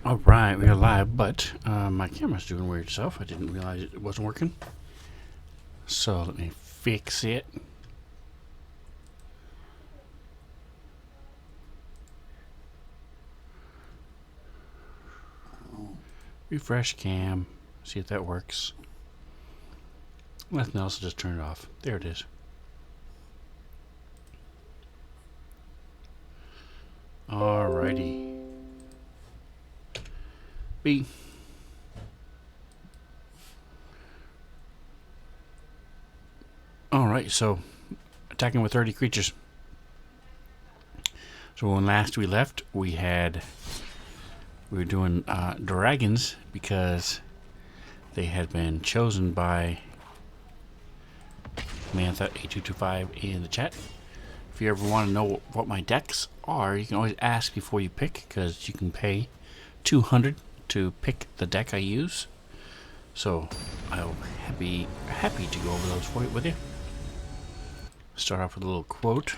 Alright, we are live, but my camera's doing weird stuff. I didn't realize it wasn't working. So let me fix it. Refresh cam. See if that works. Nothing else, just turn it off. There it is. Alrighty. B. Alright, so attacking with 30 creatures. So when last we left, we were doing dragons because they had been chosen by Mantha8225 in the chat. If you ever want to know what my decks are, you can always ask before you pick, because you can pay 200 to pick the deck I use. So I'll be happy to go over those for you with you. Start off with a little quote.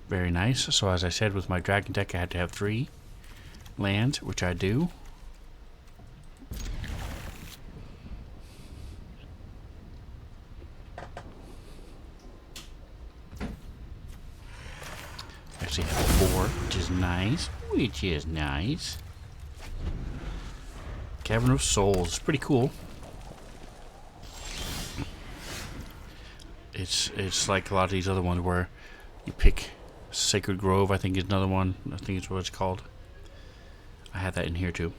Very nice. So as I said, with my dragon deck I had to have 3 lands, which I do. Actually have 4, which is nice. Cavern of Souls is pretty cool. It's like a lot of these other ones where you pick Sacred Grove, I think is another one. I think it's what it's called. I had that in here too.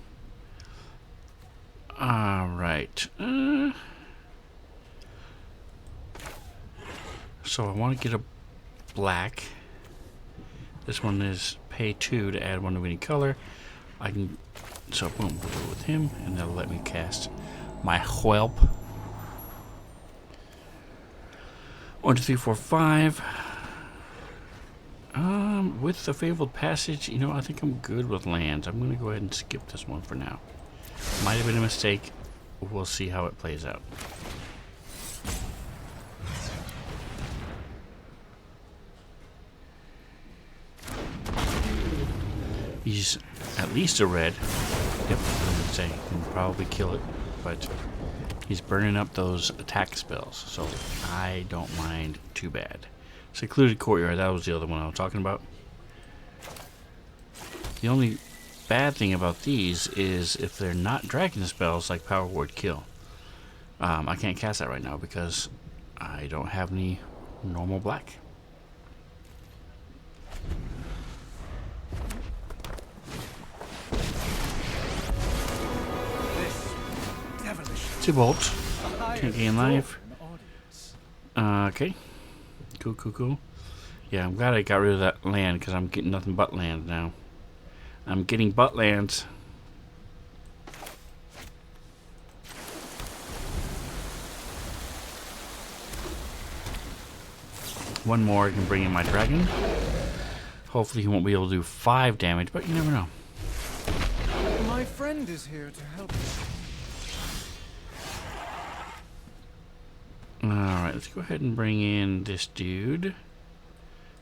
Alright. So I want to get a black. This one is pay 2 to add 1 of any color. I can, so boom, we'll do it with him, and that'll let me cast my whelp. 1, 2, 3, 4, 5. With the Fabled Passage, you know, I think I'm good with lands. I'm gonna go ahead and skip this one for now. Might have been a mistake. We'll see how it plays out. He's at least a red. Yep, I would say can probably kill it, but he's burning up those attack spells, so I don't mind too bad. Secluded Courtyard, that was the other one I was talking about. The only bad thing about these is if they're not dragon spells like Power Word Kill. I can't cast that right now because I don't have any normal black. Bolt. Can't gain life. Okay. Cool. Yeah, I'm glad I got rid of that land because I'm getting nothing but land now. I'm getting butt lands. One more, I can bring in my dragon. Hopefully he won't be able to do 5 damage, but you never know. My friend is here to help me. Alright, let's go ahead and bring in this dude,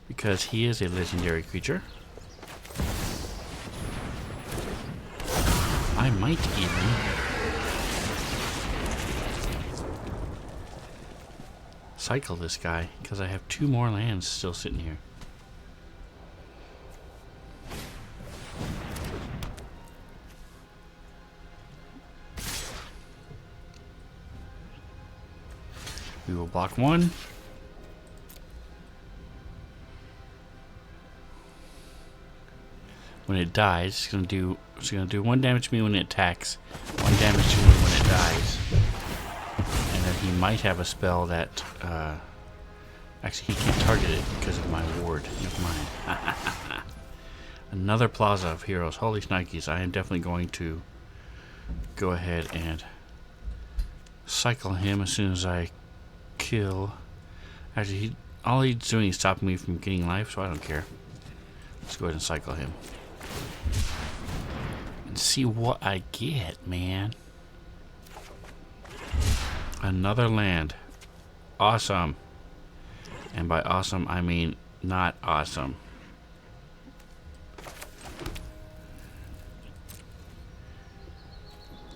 because he is a legendary creature. I might even cycle this guy, because I have 2 more lands still sitting here. We will block 1. When it dies, it's gonna do 1 damage to me when it attacks, 1 damage to me when it dies. And then he might have a spell that actually he can't target it because of my ward. Never mind. Another Plaza of Heroes. Holy shnikes, I am definitely going to go ahead and cycle him as soon as I kill. Actually, all he's doing is stopping me from getting life, so I don't care. Let's go ahead and cycle him and see what I get, man. Another land. awesome. And by awesome, I mean not awesome.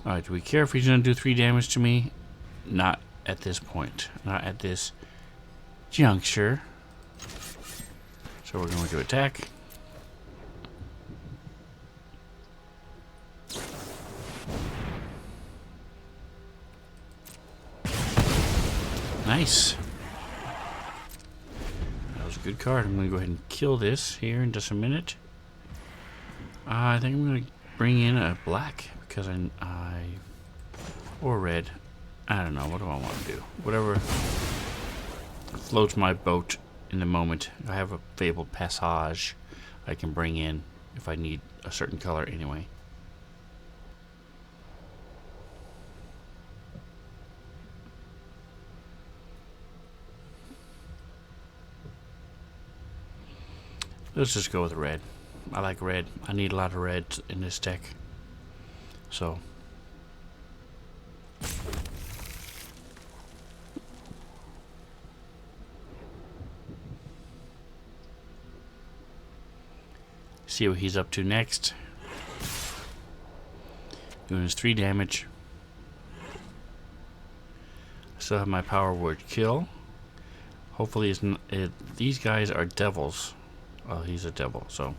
Alright, do we care if he's going to do 3 damage to me? Not at this point. Not at this juncture. So we're going to attack. Nice. That was a good card. I'm going to go ahead and kill this here in just a minute. I think I'm going to bring in a black because or red. I don't know. What do I want to do? Whatever floats my boat in the moment. I have a Fabled Passage I can bring in if I need a certain color anyway. Let's just go with red. I like red. I need a lot of red in this deck. So. See what he's up to next. Doing his 3 damage. I still have my power word kill. Hopefully these guys are devils. Oh, he's a devil, so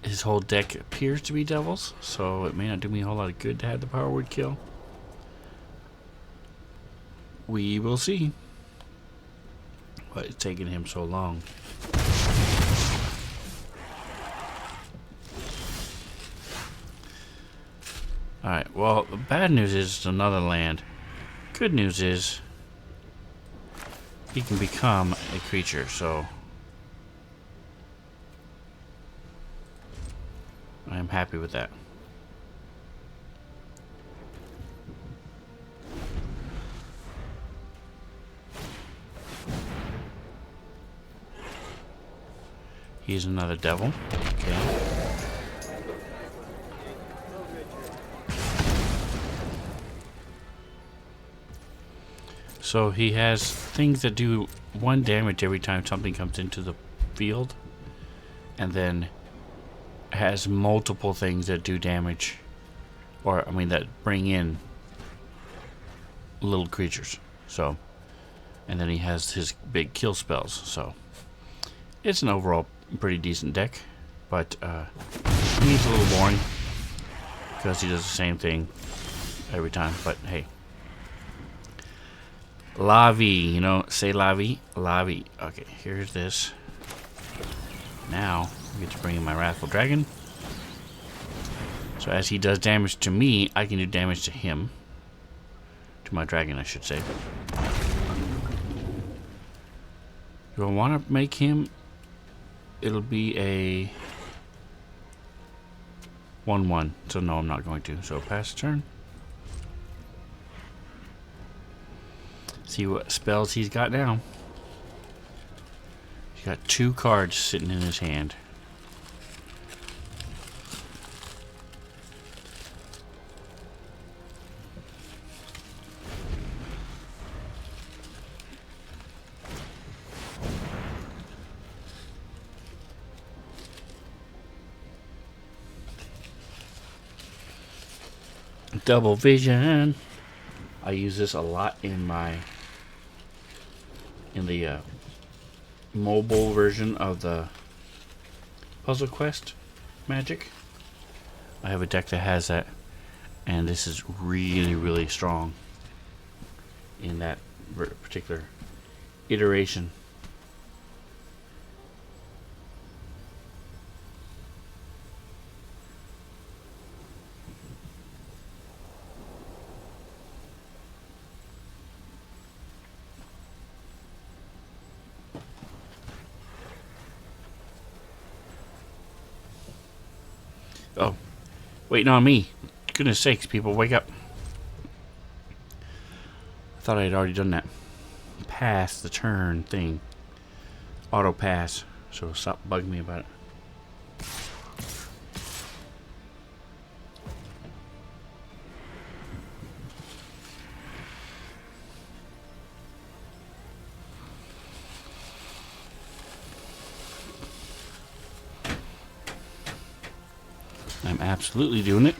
his whole deck appears to be devils, so it may not do me a whole lot of good to have the power word kill. We will see. But it's taking him so long. Alright, well, the bad news is it's another land. Good news is he can become a creature, so I am happy with that. He's another devil. Okay. So he has things that do 1 damage every time something comes into the field, and then has multiple things that do damage, or I mean that bring in little creatures. So, and then he has his big kill spells. So it's an overall pretty decent deck, but he's a little boring because he does the same thing every time. But hey, la vie, you know, say la vie, la vie. Okay, here's this. Now I get to bring in my Wrathful Dragon. So as he does damage to me, I can do damage to him. To my dragon, I should say. Do I want to make him? It'll be a 1/1. So no, I'm not going to. So pass turn. See what spells he's got now. He's got 2 cards sitting in his hand. Double vision. I use this a lot in the mobile version of the Puzzle Quest Magic. I have a deck that has that, and this is really, really strong in that particular iteration. Oh, waiting on me. Goodness sakes, people, wake up. I thought I had already done that. Pass the turn thing. Auto pass. So stop bugging me about it. I'm absolutely doing it.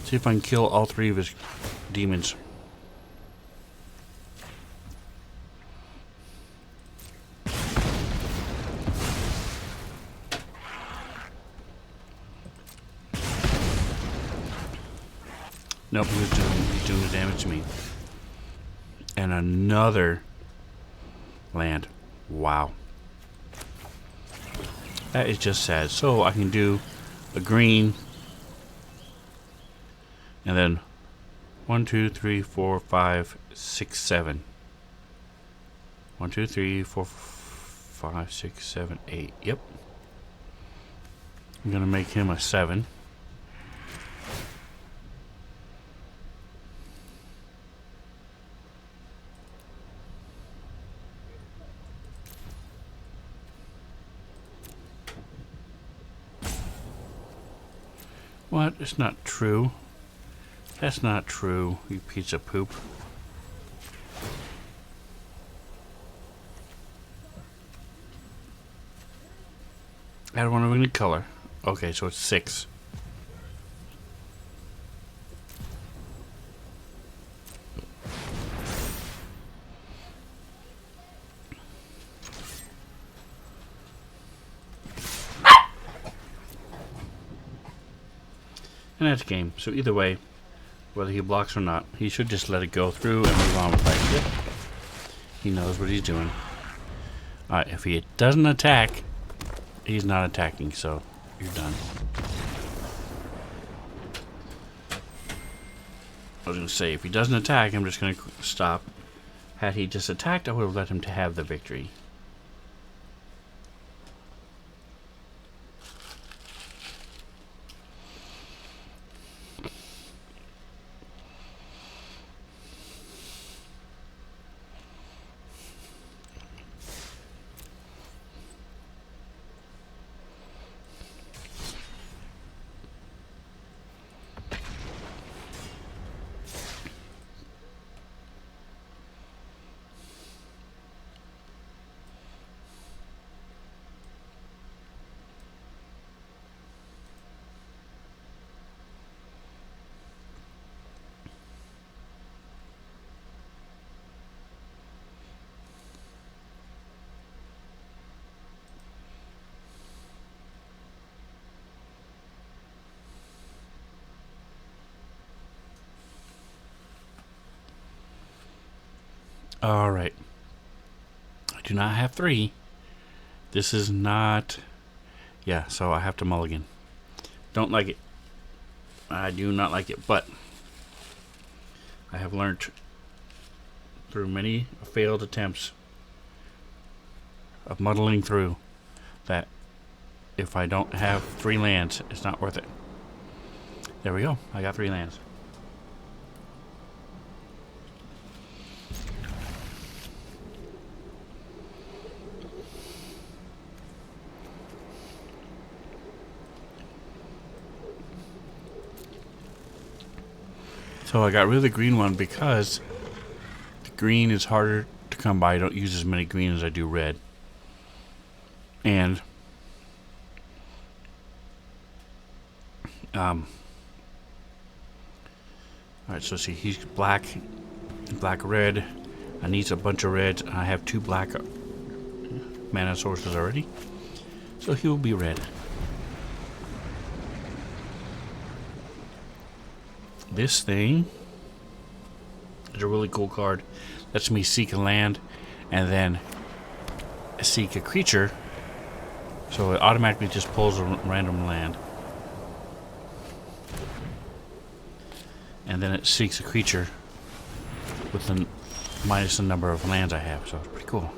See if I can kill all 3 of his demons. Nope, he's doing the damage to me. And another land. Wow. That is just sad. So I can do a green. And then 1, 2, 3, 4, 5, 6, 7. 1, 2, 3, 4, 5, 6, 7, 8. Yep. I'm going to make him a 7. What? It's not true. That's not true, you piece of poop. I don't want to any color. Okay, so it's 6. And that's game. So either way, whether he blocks or not, he should just let it go through and move on with life. Yep. He knows what he's doing. Alright, if he doesn't attack, he's not attacking, so you're done. I was going to say, if he doesn't attack, I'm just going to stop. Had he just attacked, I would have let him to have the victory. Alright. I do not have 3. This is not... Yeah, so I have to mulligan. Don't like it. I do not like it, but I have learned through many failed attempts of muddling through that if I don't have 3 lands, it's not worth it. There we go. I got 3 lands. So I got rid of the green one because the green is harder to come by. I don't use as many green as I do red. And alright, so see, he's black, red. I need a bunch of reds. I have 2 black mana sources already. So he will be red. This thing is a really cool card. Lets me seek a land and then seek a creature. So it automatically just pulls a random land. And then it seeks a creature with the minus the number of lands I have. So it's pretty cool.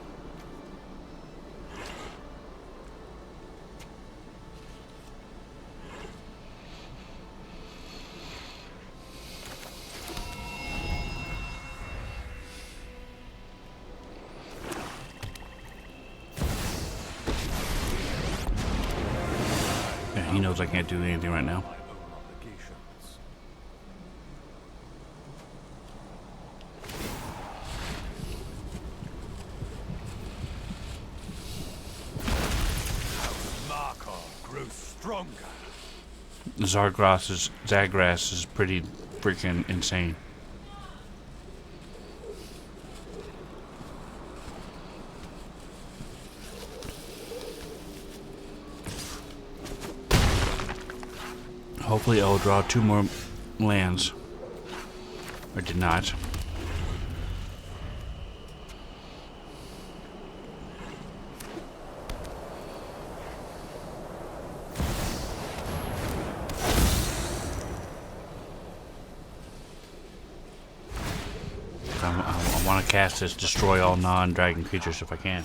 He knows I can't do anything right now. grow stronger. Zagras is pretty freaking insane. Hopefully I'll draw 2 more lands. Or did not. I want to cast this destroy all non-dragon creatures if I can.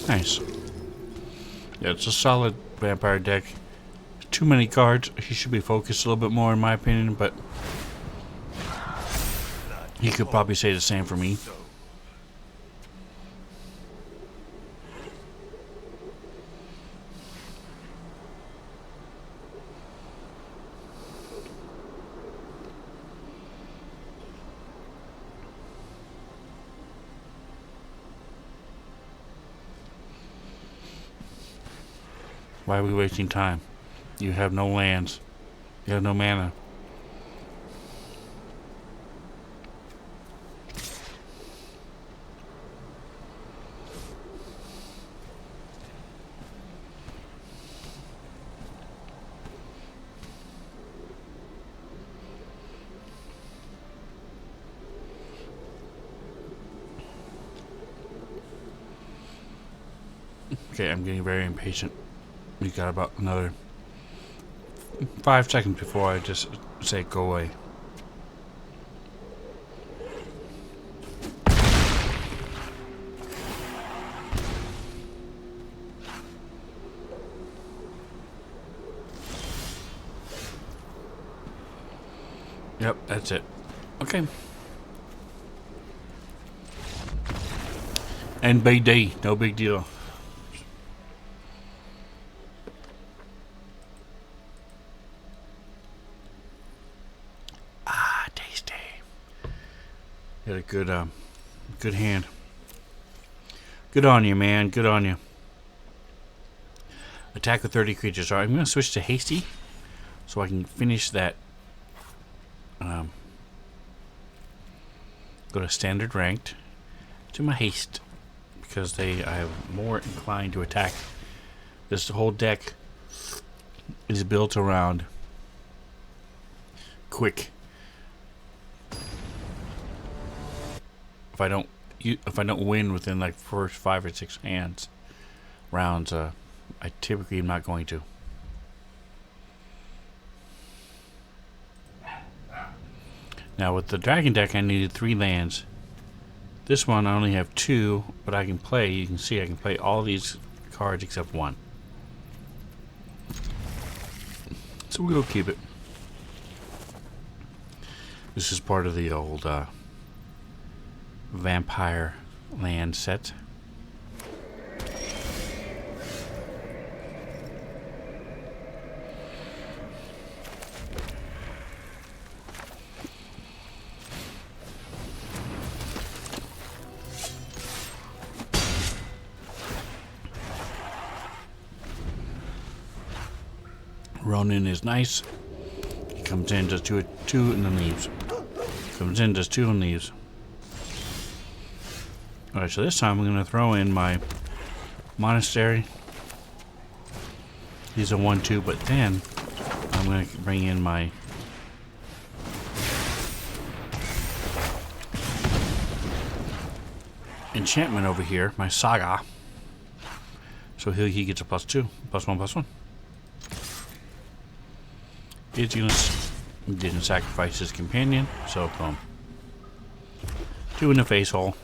Nice. Yeah, it's a solid vampire deck. Too many cards. He should be focused a little bit more in my opinion, but he could probably say the same for me. Why are we wasting time? You have no lands. You have no mana. Okay, I'm getting very impatient. We got about another 5 seconds before I just say go away. Yep, that's it. Okay. And big day, no big deal. Got a good hand. Good on you, man. Good on you. Attack with 30 creatures. Alright, I'm going to switch to hasty so I can finish that. Go to standard ranked to my haste because I am more inclined to attack. This whole deck is built around quick. If I don't win within like first 5 or 6 rounds, I typically am not going to. Now with the dragon deck, I needed 3 lands. This one I only have 2, but I can play. You can see I can play all these cards except 1. So we'll keep it. This is part of the old vampire land set. Ronin is nice. He comes in, does two and then leaves. Comes in, does 2 and leaves. Alright, so this time I'm going to throw in my monastery. He's a 1-2, but then I'm going to bring in my enchantment over here, my saga. So he gets a +2, +1/+1. He's going to didn't sacrifice his companion, so boom. 2 in the face hole.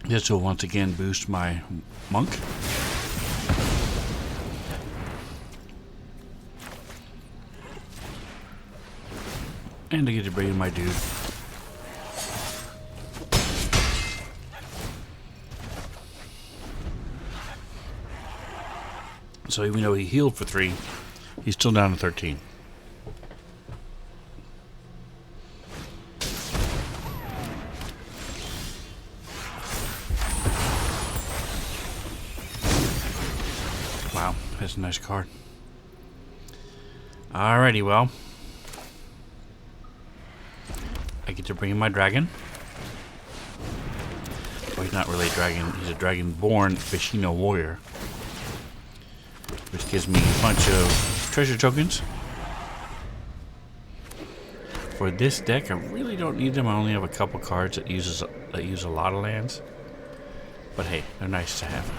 This will once again boost my monk. And I get to bring in my dude. So even though he healed for 3, he's still down to 13. Wow, that's a nice card. Alrighty, well. I get to bring in my dragon. Well, he's not really a dragon. He's a dragon-born Vishino warrior. Which gives me a bunch of treasure tokens. For this deck, I really don't need them. I only have a couple cards that use a lot of lands. But hey, they're nice to have.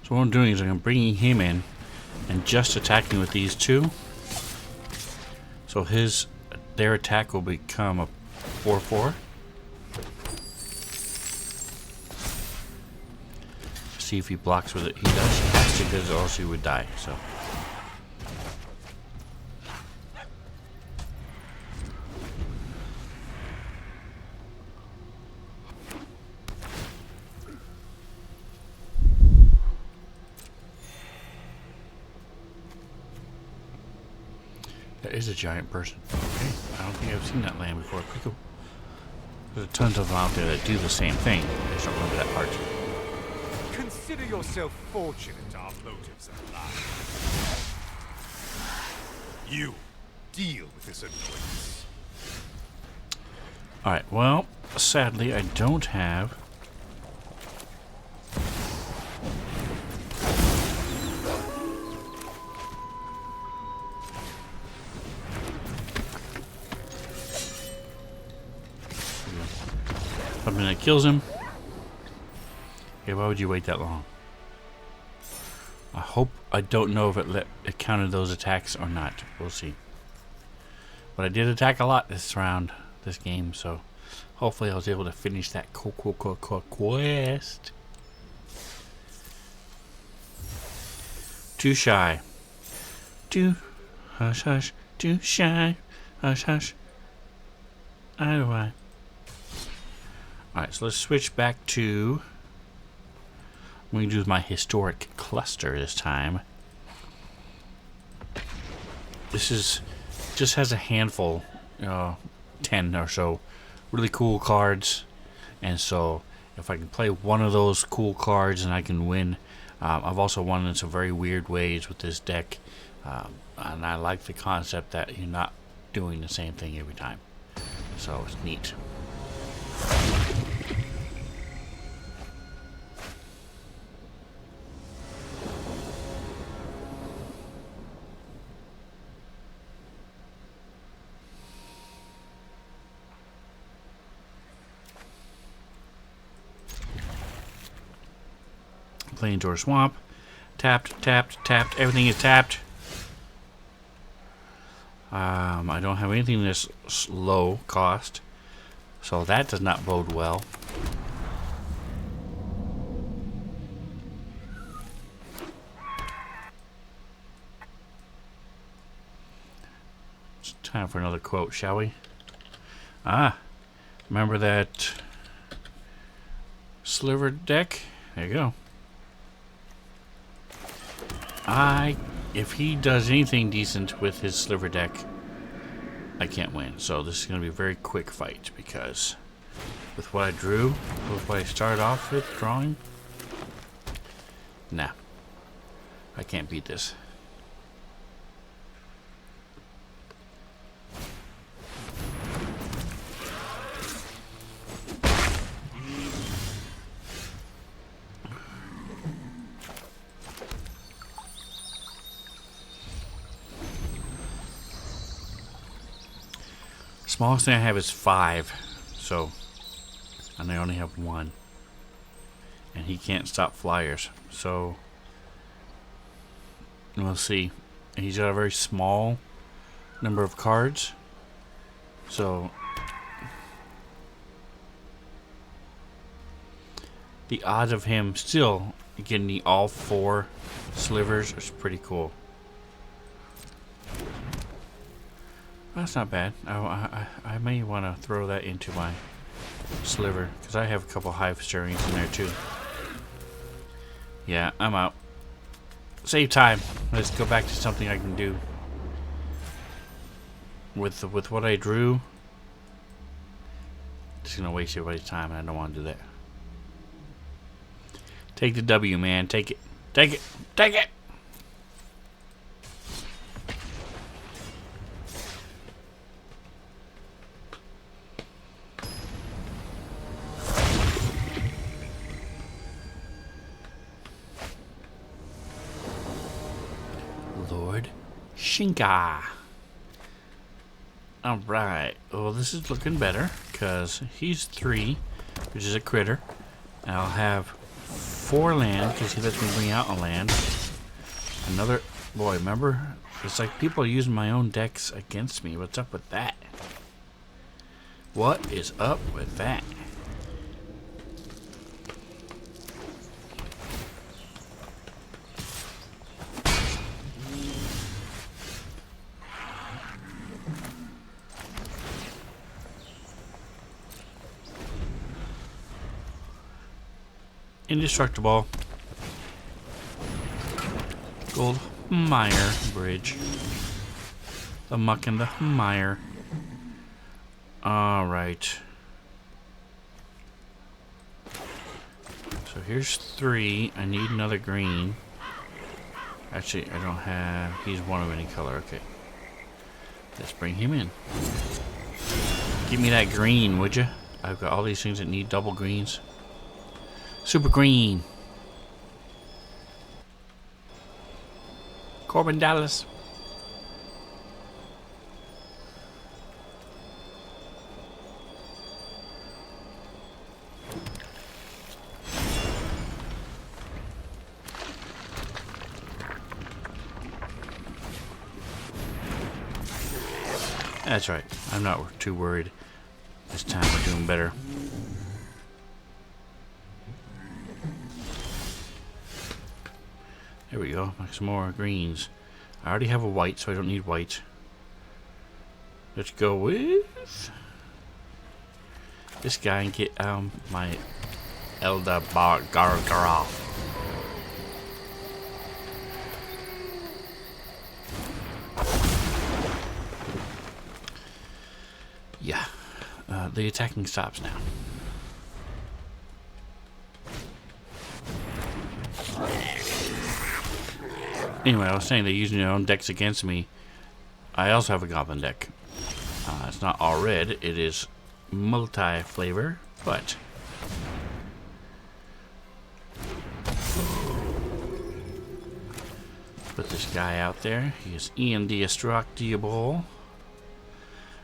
So what I'm doing is I'm bringing him in and just attacking with these two. So their attack will become a 4/4. See if he blocks with it. He does. He has to, because or else he would die. So. That is a giant person. Okay. I don't think I've seen that land before. Pretty cool. There's tons of them out there that do the same thing. I just don't remember that part. Consider yourself fortunate our motives are alive. You deal with this annoyance. Alright, well, sadly I don't have something that kills him. Okay, why would you wait that long? I don't know if it counted those attacks or not. We'll see. But I did attack a lot this round, this game, so hopefully I was able to finish that quest. Too shy. Too hush hush. Too shy. Hush hush. I do I. Alright, so let's switch back to... I'm going to do my historic cluster this time. This just has a handful, 10 or so really cool cards. And so if I can play one of those cool cards and I can win. I've also won in some very weird ways with this deck. And I like the concept that you're not doing the same thing every time. So it's neat. Plains Swamp. Tapped, tapped, tapped. Everything is tapped. I don't have anything this low cost. So that does not bode well. It's time for another quote, shall we? Remember that sliver deck? There you go. If he does anything decent with his sliver deck, I can't win. So this is going to be a very quick fight because with what I drew, with what I started off with drawing, nah, I can't beat this. Smallest thing I have is 5, so and I only have one. And he can't stop flyers. So we'll see. He's got a very small number of cards. So the odds of him still getting the all 4 slivers is pretty cool. That's not bad. I may want to throw that into my sliver, because I have a couple hive stirrings in there too. Yeah, I'm out. Save time. Let's go back to something I can do. With what I drew, just gonna waste everybody's time, and I don't want to do that. Take the W, man. Take it. Take it. Take it. Lord Shinka. Alright, well this is looking better, because he's 3, which is a critter. And I'll have 4 land, because he lets me bring out a land. Another, boy, remember? It's like people are using my own decks against me. What's up with that? What is up with that? Indestructible. Gold Mire Bridge. The muck and the mire. Alright. So here's 3. I need another green. Actually, I don't have... He's one of any color. Okay. Let's bring him in. Give me that green, would you? I've got all these things that need double greens. Super green. Corbin Dallas. That's right. I'm not too worried. This time we're doing better. There we go. Some more greens. I already have a white, so I don't need white. Let's go with this guy and get my Elda Gargara. Yeah. The attacking stops now. Anyway, I was saying they're using their own decks against me. I also have a goblin deck. It's not all red. It is multi-flavor, but... Put this guy out there. He is indestructible.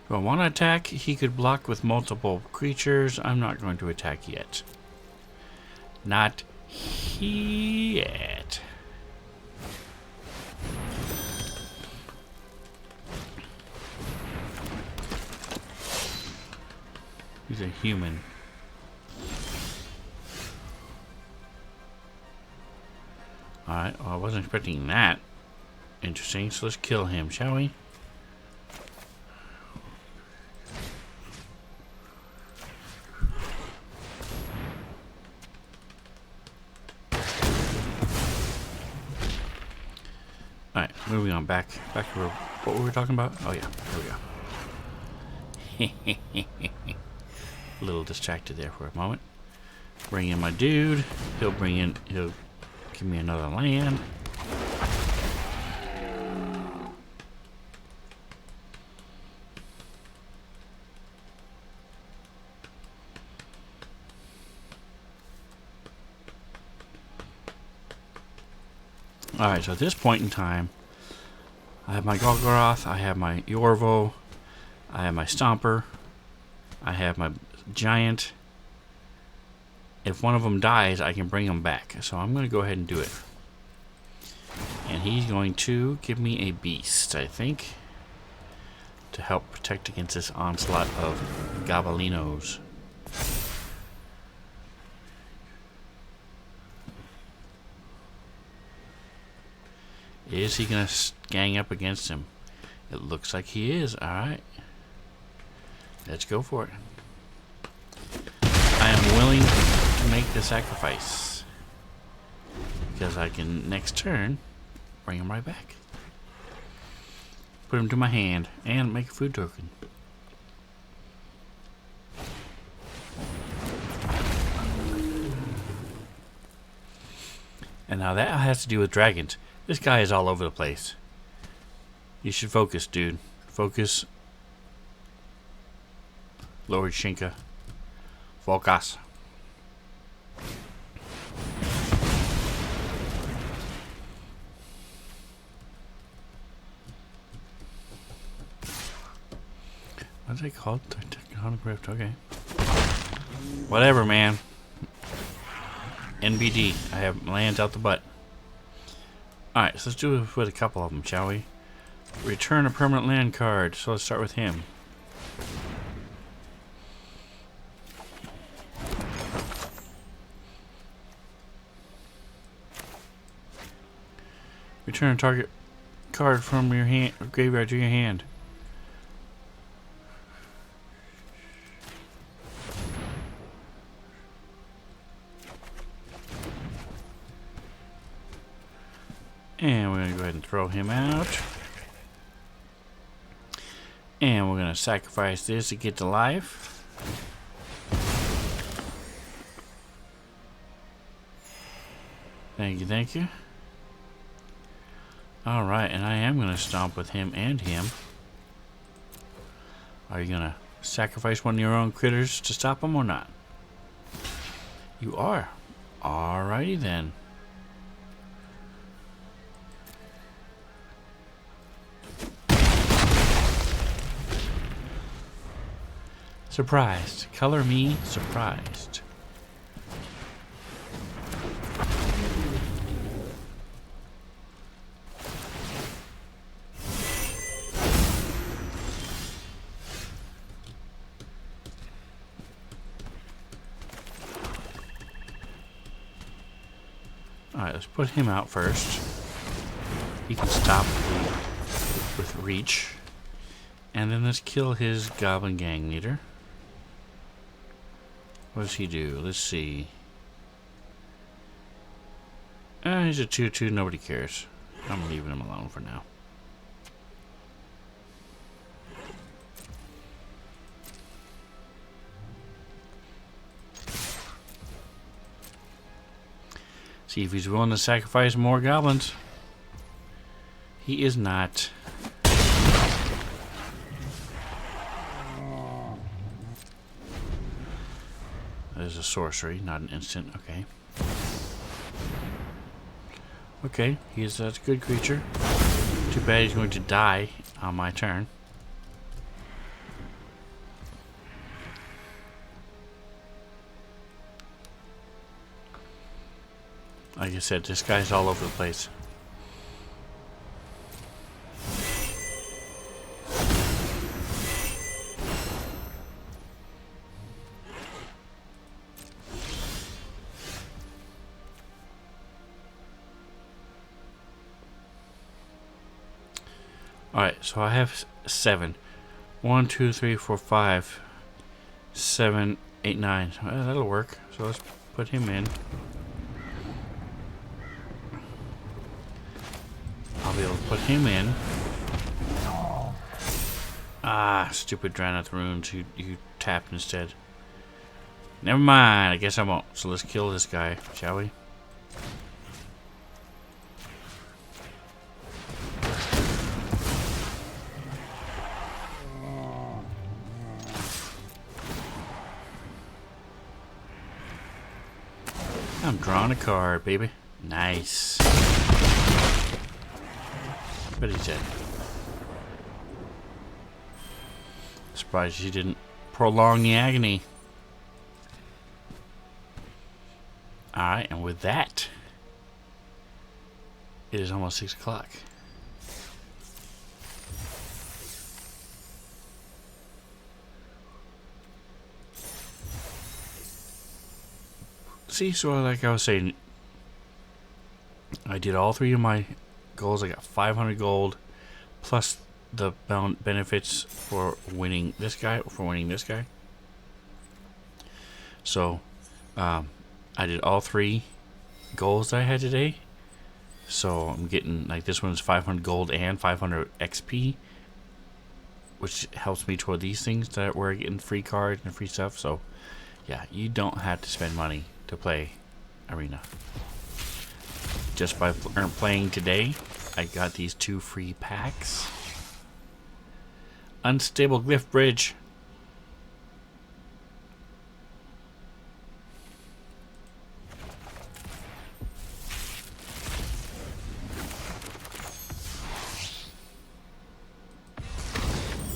If I want to attack, he could block with multiple creatures. I'm not going to attack yet. Not yet. He's a human. Alright, well, I wasn't expecting that. Interesting, so let's kill him, shall we? Alright, moving on back to what we were talking about. Oh yeah, there we go. A little distracted there for a moment. Bring in my dude. He'll give me another land. Alright, so at this point in time, I have my Golgoroth, I have my Yorvo, I have my Stomper, I have my Giant, if one of them dies, I can bring them back. So I'm going to go ahead and do it. And he's going to give me a beast, I think, to help protect against this onslaught of gobelinos. Is he going to gang up against him? It looks like he is. Alright. Let's go for it. I am willing to make the sacrifice. Because I can, next turn, bring him right back. Put him to my hand and make a food token. And now that has to do with dragons. This guy is all over the place. You should focus, dude. Focus. Lord Shinka. Focus. What's it called? Tectonic Rift. Okay. Whatever, man. NBD. I have lands out the butt. Alright, so let's do it with a couple of them, shall we? Return a permanent land card. So let's start with him. Return a target card from your hand, graveyard to your hand. And we're going to go ahead and throw him out. And we're going to sacrifice this to get to life. Thank you, thank you. Alright, and I am going to stomp with him and him. Are you going to sacrifice one of your own critters to stop him or not? You are. Alrighty then. Surprised. Color me surprised. Alright, let's put him out first. He can stop with reach. And then let's kill his goblin gang leader. What does he do? Let's see. He's a 2/2. Nobody cares. I'm leaving him alone for now. See if he's willing to sacrifice more goblins. He is not. That is a sorcery, not an instant. Okay. Okay, that's a good creature. Too bad he's going to die on my turn. Like I said, this guy's all over the place. Alright, so I have 7. 1, 2, 3, 4, 5, 7, 8, 9. Well, that'll work. So let's put him in. I'll be able to put him in. Ah, stupid Dranath runes. You tapped instead. Never mind. I guess I won't. So let's kill this guy, shall we? I'm drawing a card, baby. Nice. But he's dead. Surprised he didn't prolong the agony. Alright, and with that, it is almost 6 o'clock. See, so like I was saying, I did all 3 of my goals. I got 500 gold, plus the benefits for winning this guy, So, I did all 3 goals that I had today. So I'm getting, like, this one's 500 gold and 500 XP, which helps me toward these things that we're getting free cards and free stuff. So yeah, you don't have to spend money to play Arena. Just by playing today, I got these 2 free packs. Unstable Glyph Bridge.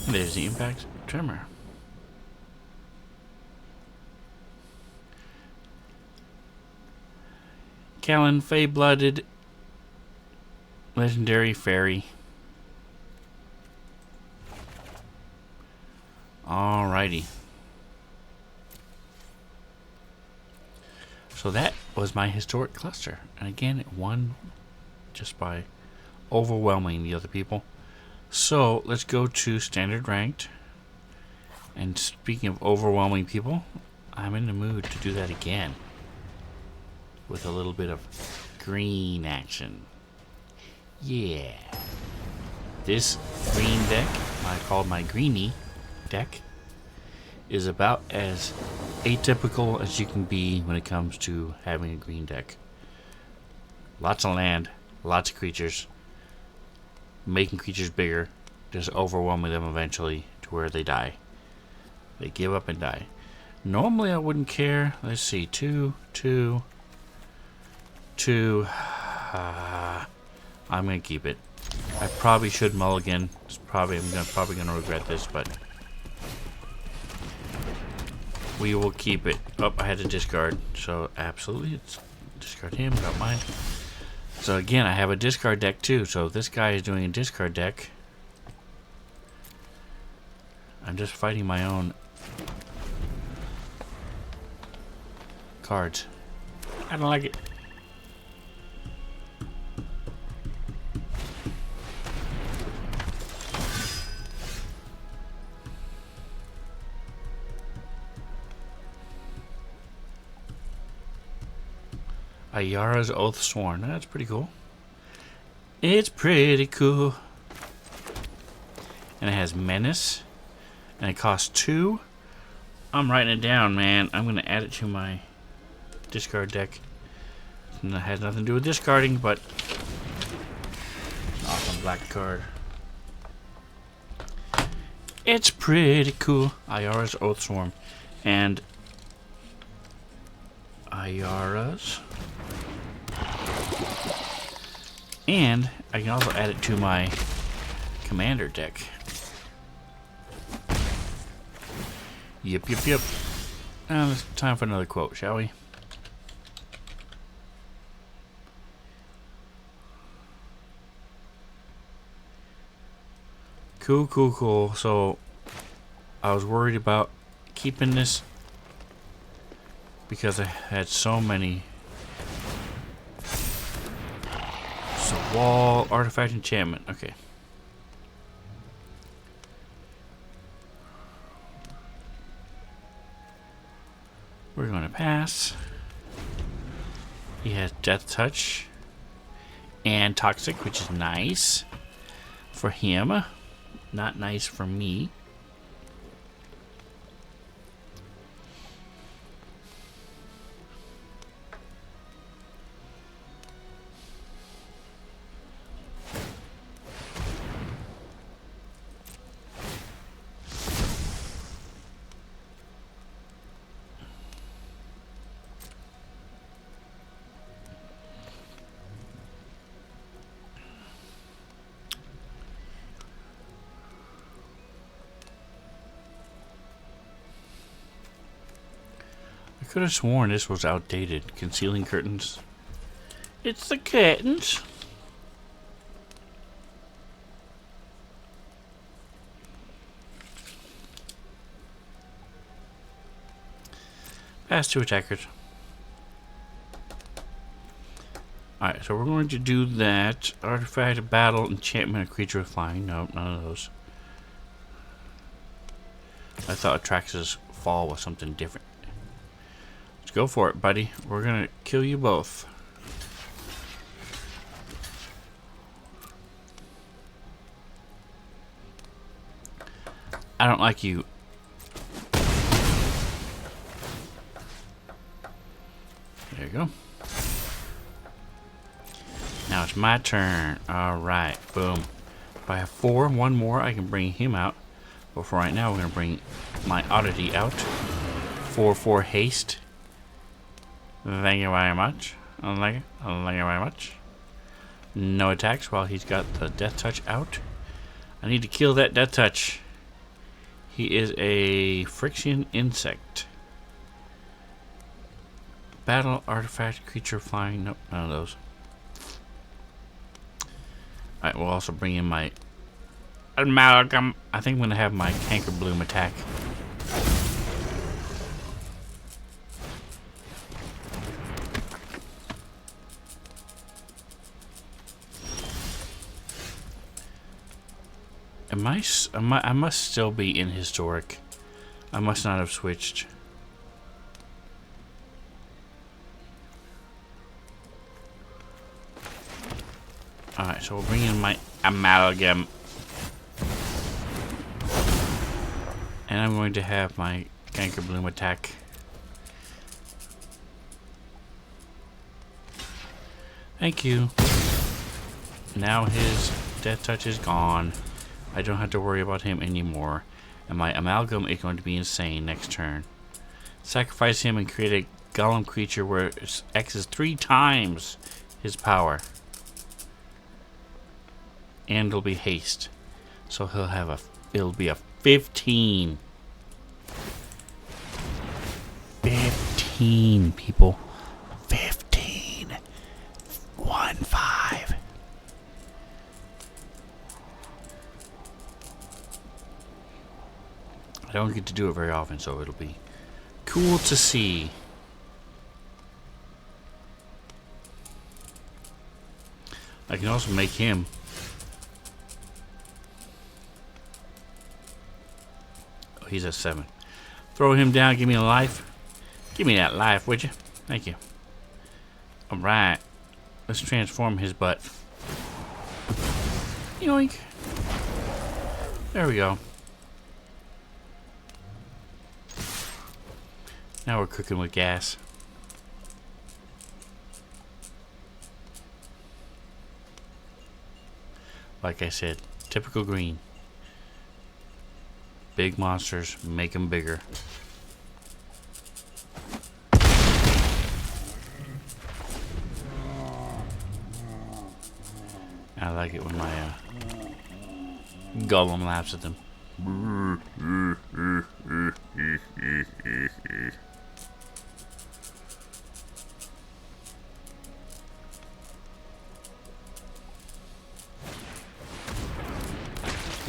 And there's the Impact Tremor. Callan, Fey-Blooded, Legendary Fairy. Alrighty. So that was my historic cluster. And again, it won just by overwhelming the other people. So let's go to standard ranked. And speaking of overwhelming people, I'm in the mood to do that again. With a little bit of green action. Yeah. This green deck, I called my greenie deck, is about as atypical as you can be when it comes to having a green deck. Lots of land, lots of creatures, making creatures bigger, just overwhelming them eventually to where they die. They give up and die. Normally I wouldn't care. Let's see, 2, 2, 2. I'm gonna keep it. I probably should mulligan. I'm probably gonna regret this, but we will keep it. Oh, I had to discard, so absolutely, it's discard him. Don't mind. So again, I have a discard deck too. So if this guy is doing a discard deck, I'm just fighting my own cards. I don't like it. Ayara's Oath Sworn. That's pretty cool. It's pretty cool. And it has Menace. And it costs 2. I'm writing it down, man. I'm going to add it to my discard deck. And it has nothing to do with discarding, but awesome black card. It's pretty cool. Ayara's Oath Sworn. And Ayara's. And I can also add it to my commander deck. Yep. It's time for another quote, shall we? Cool. So I was worried about keeping this because I had so many. So wall, artifact, enchantment. Okay. We're going to pass. He has Death Touch and Toxic, which is nice for him. Not nice for me. could have sworn this was outdated. Concealing curtains. It's the curtains. Pass 2 attackers. Alright, so we're going to do that. Artifact, battle, enchantment, a creature with flying. No, none of those. I thought Atrax's fall was something different. Let's go for it, buddy. We're gonna kill you both. I don't like you. There you go. Now it's my turn. Alright, boom. If I have 4, one more, I can bring him out. But for right now, we're going to bring my oddity out. 4/4 haste. Thank you very much. Thank you very much. No attacks while he's got the death touch out. I need to kill that death touch. He is a friction insect. Battle, artifact, creature, flying. Nope, none of those. Alright, we'll also bring in my amalgam. I think I'm going to have my canker bloom attack. I must still be in historic. I must not have switched. Alright, so we'll bring in my amalgam. And I'm going to have my canker bloom attack. Thank you. Now his death touch is gone. I don't have to worry about him anymore. And my amalgam is going to be insane next turn. Sacrifice him and create a golem creature where X is 3 times his power. And it'll be haste. So he'll have it'll be a 15. 15 people. 15. 1-5. I don't get to do it very often, so it'll be cool to see. I can also make him. Oh, he's at 7. Throw him down, give me a life. Give me that life, would you? Thank you. Alright. Let's transform his butt. Yoink. There we go. Now we're cooking with gas. Like I said, typical green. Big monsters, make them bigger. I like it when my golem laughs at them.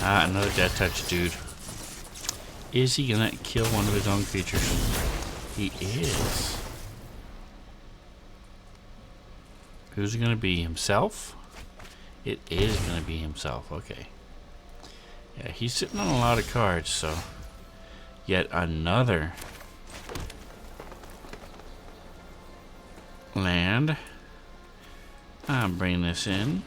Ah, another death touch, dude. Is he gonna kill one of his own creatures? He is. Who's it gonna be? Himself? It is gonna be himself. Okay. Yeah, he's sitting on a lot of cards, so yet another land. I'm bringing this in.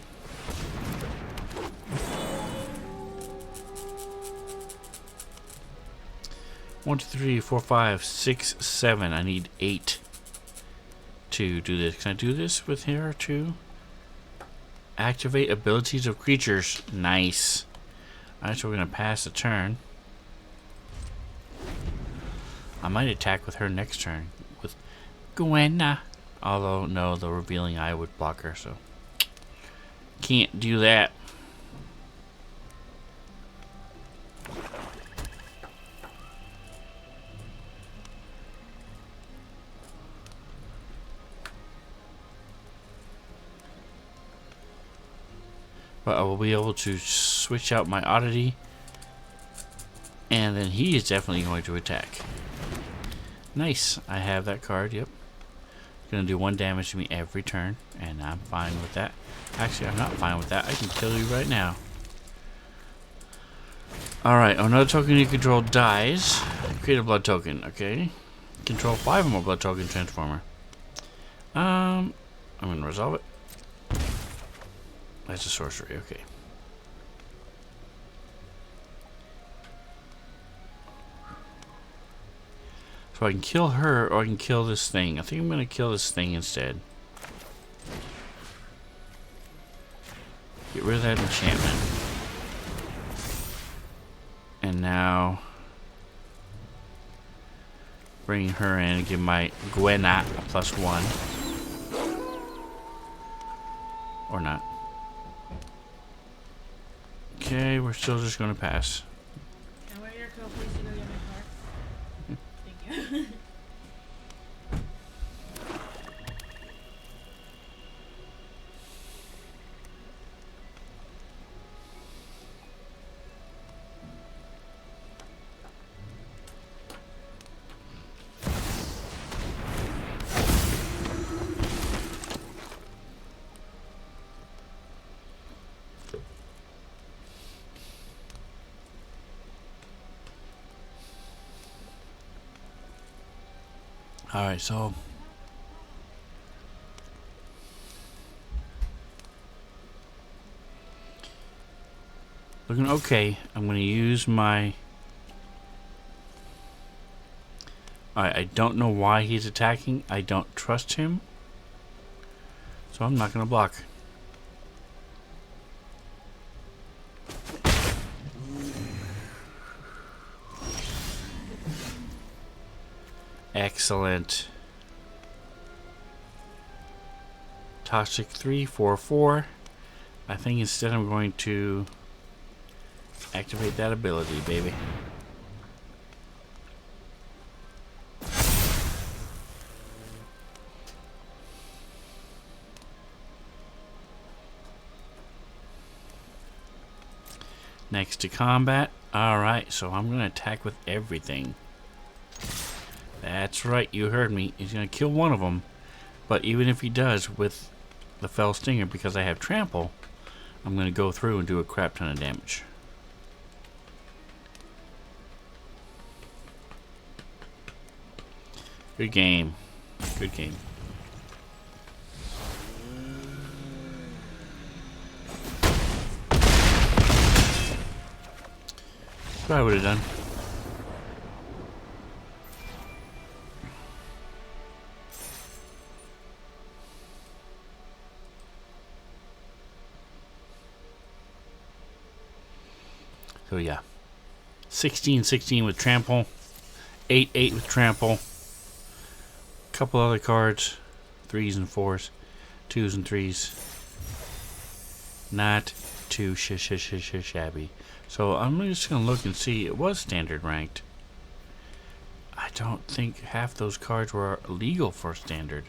One, 2, 3, 4, 5, 6, 7. I need 8 to do this. Can I do this with here too? Activate abilities of creatures. Nice. Alright, so we're gonna pass the turn. I might attack with her next turn with Gwenna. Although no, the revealing eye would block her, so can't do that. But I will be able to switch out my oddity. And then he is definitely going to attack. Nice. I have that card, yep. Gonna do 1 damage to me every turn. And I'm fine with that. Actually, I'm not fine with that. I can kill you right now. Alright, another token you control dies. Create a blood token, okay. Control 5 or more blood token transformer. I'm gonna resolve it. That's a sorcery, okay. So I can kill her, or I can kill this thing. I think I'm gonna kill this thing instead. Get rid of that enchantment. And now bring her in and give my Gwenat a +1. Or not. Okay, we're still just gonna pass. Can I wear your coat, please, to go get my card? Thank you. Alright, so looking okay. I'm going to use my... Alright, I don't know why he's attacking. I don't trust him. So I'm not going to block. Excellent. Toxic 3/4/4. I think instead I'm going to activate that ability, baby. Next to combat. Alright, so I'm going to attack with everything. That's right, you heard me. He's going to kill one of them. But even if he does with the Fell Stinger, because I have Trample, I'm going to go through and do a crap ton of damage. Good game. Good game. That's what I would have done. So yeah, 16/16 with Trample, 8/8 with Trample, couple other cards, 3s and 4s, 2s and 3s, not too shabby. So I'm just gonna look and see. It was standard ranked. I don't think half those cards were legal for standard.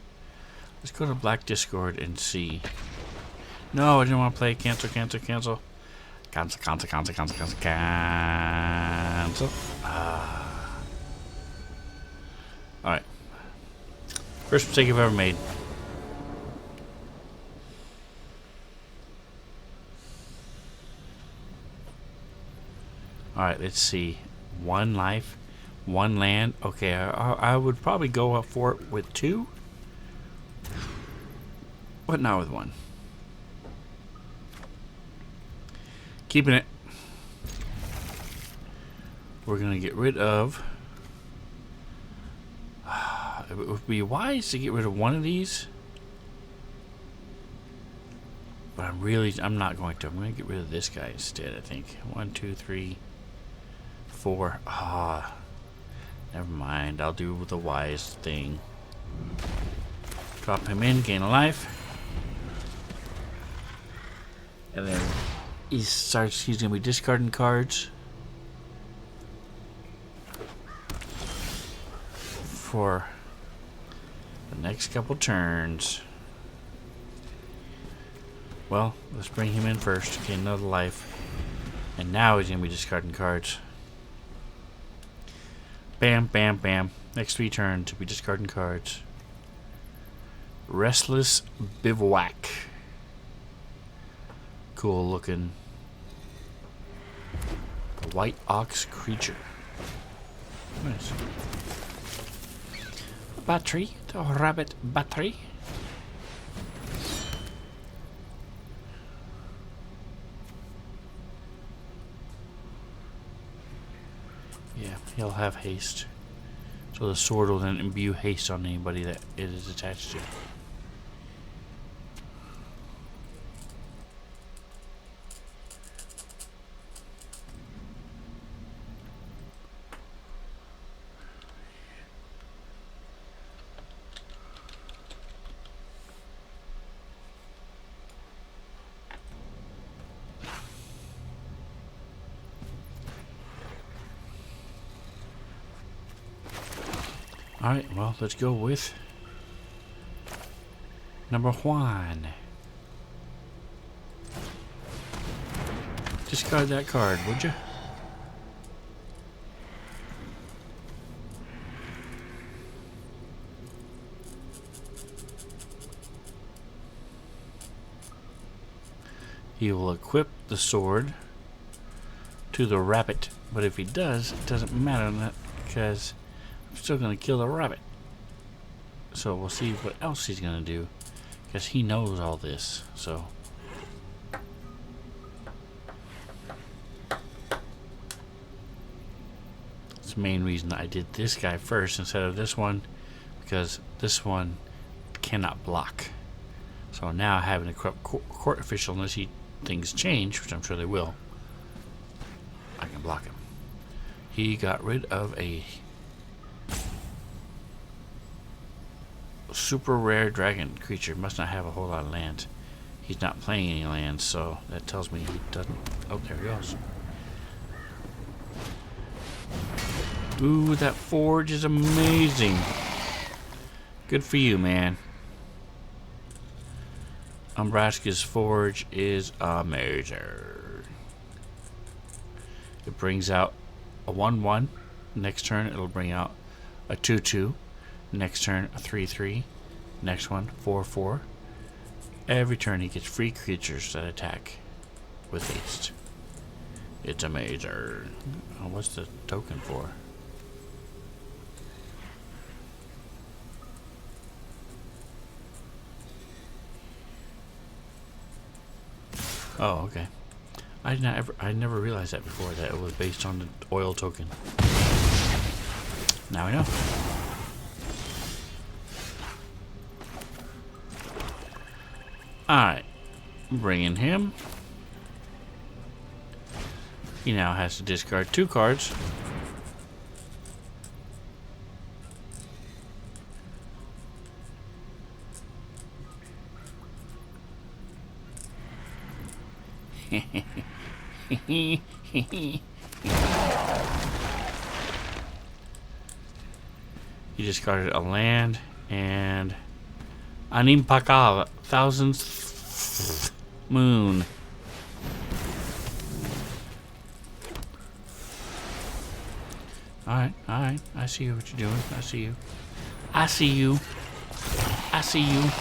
Let's go to Black Discord and see. No, I didn't want to play. Cancel. Cancel. Alright. First mistake I've ever made. Alright, let's see. 1 life, 1 land. Okay, I would probably go up for it with 2. But not with 1. Keeping it. We're going to get rid of... It would be wise to get rid of one of these. But I'm not going to. I'm going to get rid of this guy instead, I think. 1, 2, 3, 4. Never mind. I'll do the wise thing. Drop him in, gain a life. And then he's going to be discarding cards for the next couple turns. well, let's bring him in first. Get another life. And now he's going to be discarding cards. Bam, bam, bam. Next 3 turns, he'll be discarding cards. Restless Bivouac. Cool looking. A white ox creature. Nice. Battery. The rabbit battery. Yeah, he'll have haste. So the sword will then imbue haste on anybody that it is attached to. Alright, well, let's go with number 1. Discard that card, would you? He will equip the sword to the rabbit, but if he does, it doesn't matter because I'm still going to kill the rabbit. So we'll see what else he's going to do, because he knows all this. So that's the main reason I did this guy first instead of this one, because this one cannot block. So now having a court official, unless things change, which I'm sure they will, I can block him. He got rid of a super rare dragon creature. Must not have a whole lot of land. He's not playing any lands, so that tells me he doesn't. Oh, there he goes. Ooh, that forge is amazing. Good for you, man. Umbraska's forge is amazing. It brings out a 1/1. Next turn, it'll bring out a 2/2. Next turn, a 3/3. Next one, 4/4. Every turn, he gets free creatures that attack with haste. It's amazing. Oh, what's the token for? Oh, okay. I never realized that before, that it was based on the oil token. Now I know. Alright. Bringing him. He now has to discard 2 cards. He discarded a land and Animpakal, thousandth moon. Alright, alright. I see what you're doing. I see you. I see you. I see you.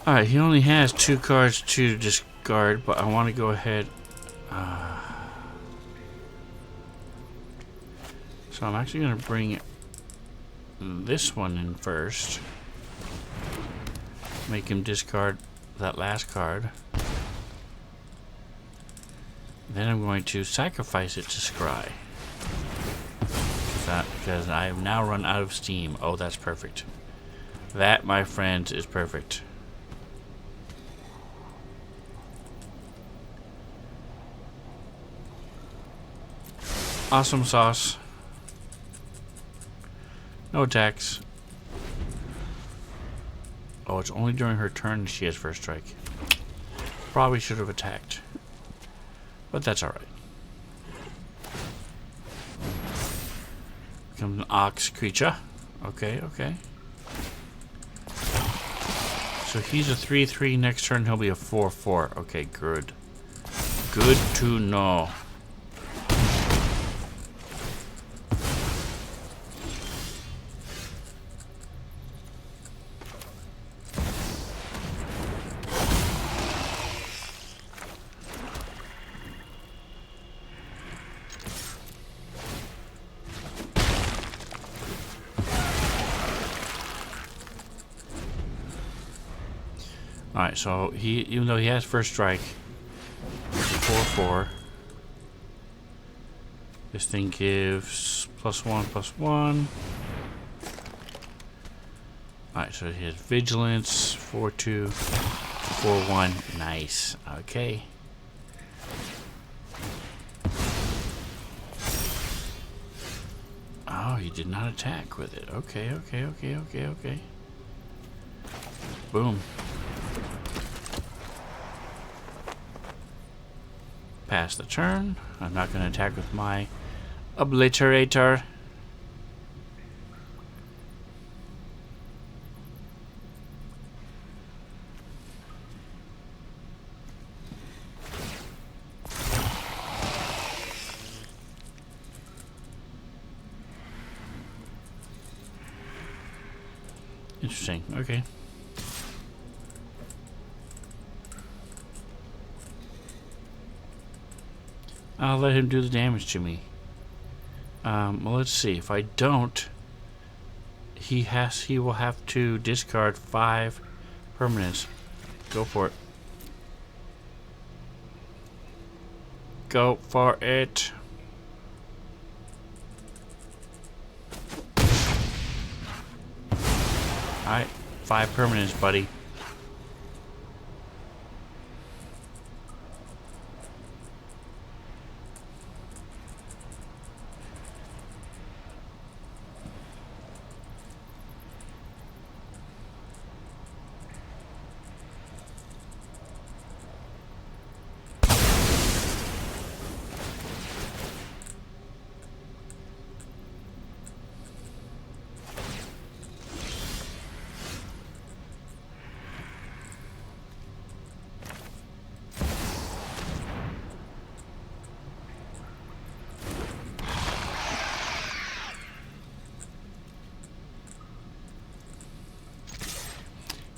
Alright, he only has 2 cards to discard, but I want to go ahead. So I'm actually going to bring this one in first. Make him discard that last card. Then I'm going to sacrifice it to Scry. Because I have now run out of steam. Oh, that's perfect. That, my friends, is perfect. Awesome sauce. No attacks. Oh, it's only during her turn she has first strike. Probably should have attacked. But that's alright. becomes an ox creature. Okay, okay. So he's a 3/3. Next turn he'll be a 4/4. Okay, good. Good to know. Alright, so even though he has first strike, it's a 4/4. This thing gives +1/+1. Alright, so he has vigilance, 4/2, 4/1. Nice. Okay. Oh, he did not attack with it. Okay, okay, okay, okay, okay. Boom. Pass the turn. I'm not going to attack with my obliterator. Interesting. Okay. I'll let him do the damage to me. Well, let's see. If I don't, he will have to discard 5 permanents. Go for it. Go for it. Alright, 5 permanents, buddy.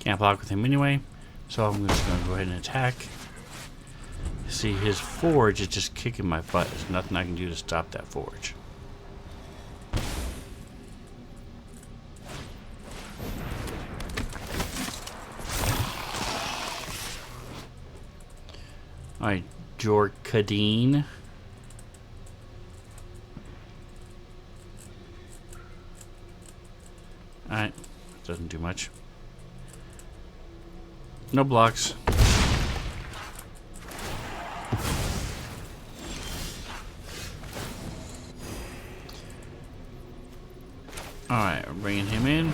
Can't block with him anyway, so I'm just going to go ahead and attack. See, his forge is just kicking my butt. There's nothing I can do to stop that forge. Alright, Jorkadine. Alright, doesn't do much. No blocks. Alright, we're bringing him in.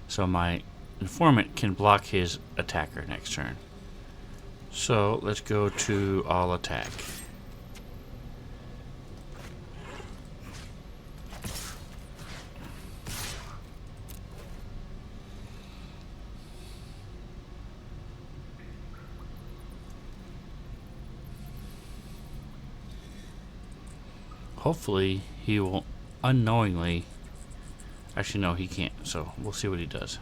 So my informant can block his attacker next turn. So let's go to all attack. Hopefully he will unknowingly. Actually, no, he can't. So we'll see what he does.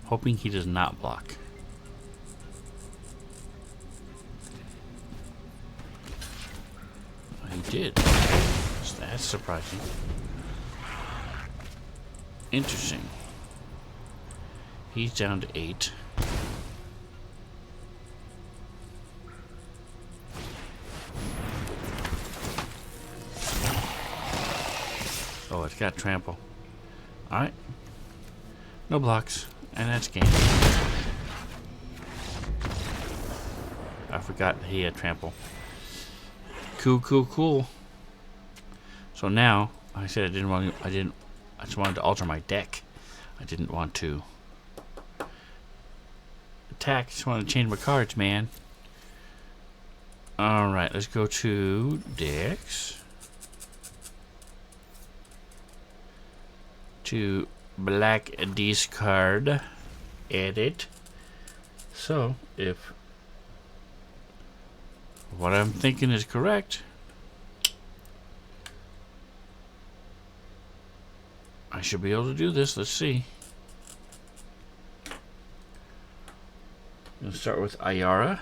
Hoping he does not block. He did. So that's surprising. Interesting. He's down to 8. Oh, it's got trample. Alright. No blocks. And that's game. I forgot he had trample. Cool, cool, cool. So now, like I said, I just wanted to alter my deck. I didn't want to attack. I just wanted to change my cards, man. Alright, let's go to decks. To black discard. Edit. So, if what I'm thinking is correct, I should be able to do this. Let's see. We'll start with Ayara.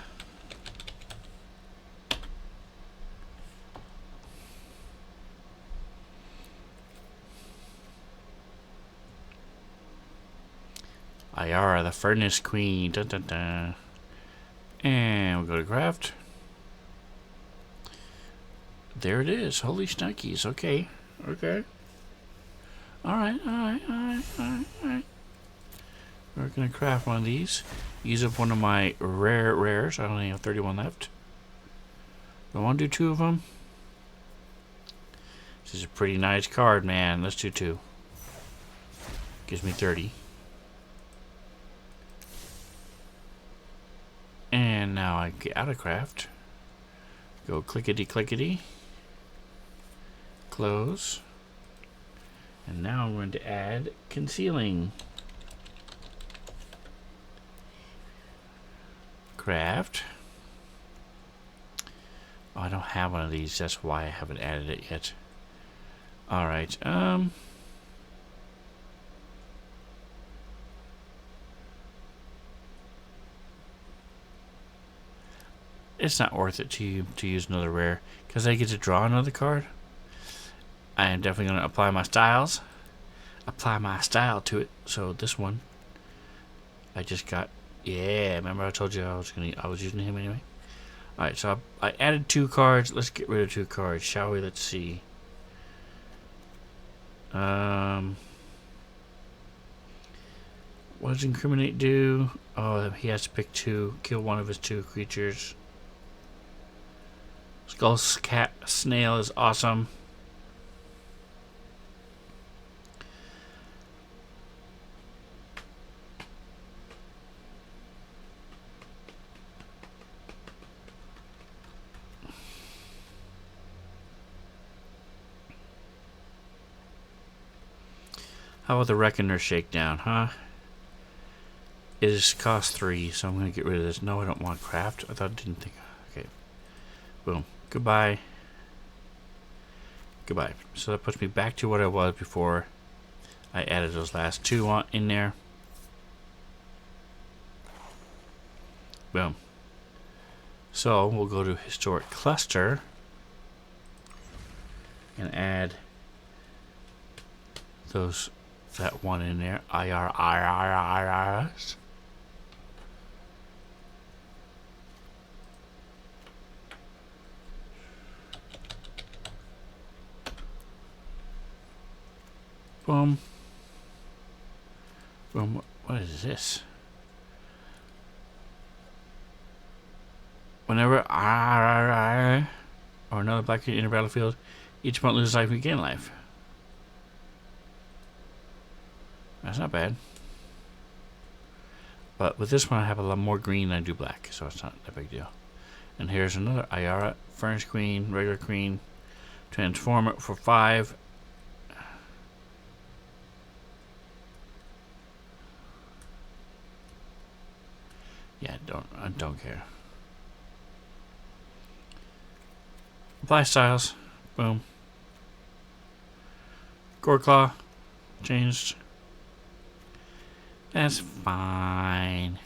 Ayara, the Furnace Queen. Dun, dun, dun. And we'll go to craft. There it is. Holy Snuckies. Okay. Okay. Alright. We're going to craft one of these. Use up one of my rares. I only have 31 left. Do I want to do 2 of them? This is a pretty nice card, man. Let's do 2. Gives me 30. And now I get out of craft. Go clickety clickety. Close. And now I'm going to add concealing. Craft. Oh, I don't have one of these. That's why I haven't added it yet. Alright, it's not worth it to use another rare because I get to draw another card. I am definitely going to apply my styles. Apply my style to it. So this one, I just got. Yeah, remember I told you I was using him anyway. All right, so I added 2 cards. Let's get rid of 2 cards, shall we? Let's see. What does Incriminate do? Oh, he has to pick 2. Kill one of his 2 creatures. Skull Cat Snail is awesome. How about the Reckoner Shakedown, huh? It is cost 3, so I'm going to get rid of this. No, I don't want craft. I didn't think. Okay. Boom. Goodbye. Goodbye. So that puts me back to what I was before I added those last 2 in there. Boom. So we'll go to Historic Cluster and add that one in there. IRs. Boom. Boom. What is this? Whenever or another black creature in a battlefield, each opponent loses life and gain life. That's not bad. But with this one, I have a lot more green than I do black, so it's not a big deal. And here's another Ayara, Furnace Queen, regular queen, transform it for 5. Yeah, I don't care. Apply styles. Boom. Goreclaw. Changed. That's fine.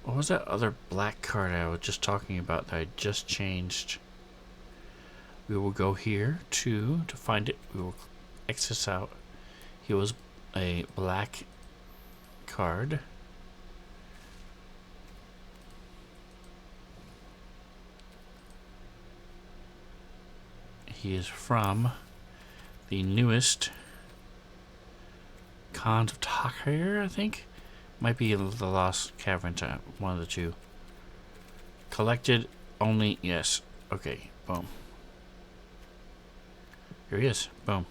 What was that other black card I was just talking about that I just changed? We will go here to find it. We will X this out. He was a black card. He is from the newest Khans of Tarkir, I think. Might be the Lost Cavern, one of the 2. Collected only, yes. Okay, boom. Here he is. Boom.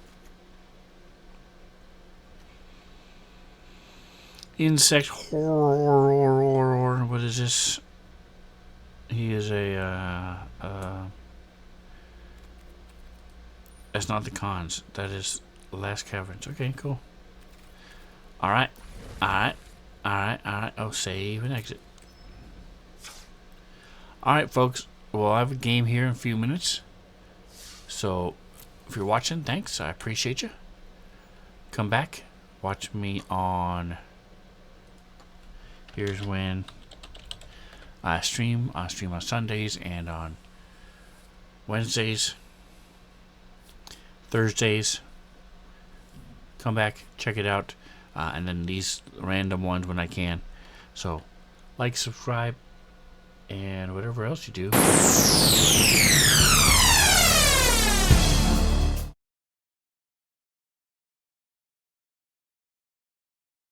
Insect horror. What is this? He is a that's not the cons. That is Last Caverns. Okay, cool. Alright. Alright. Alright. Alright. Oh, save and exit. Alright, folks. Well, I have a game here in a few minutes. So, if you're watching, thanks. I appreciate you. Come back. Watch me on... Here's when I stream. I stream on Sundays and on Wednesdays, Thursdays. Come back, check it out, and then these random ones when I can. So, like, subscribe, and whatever else you do.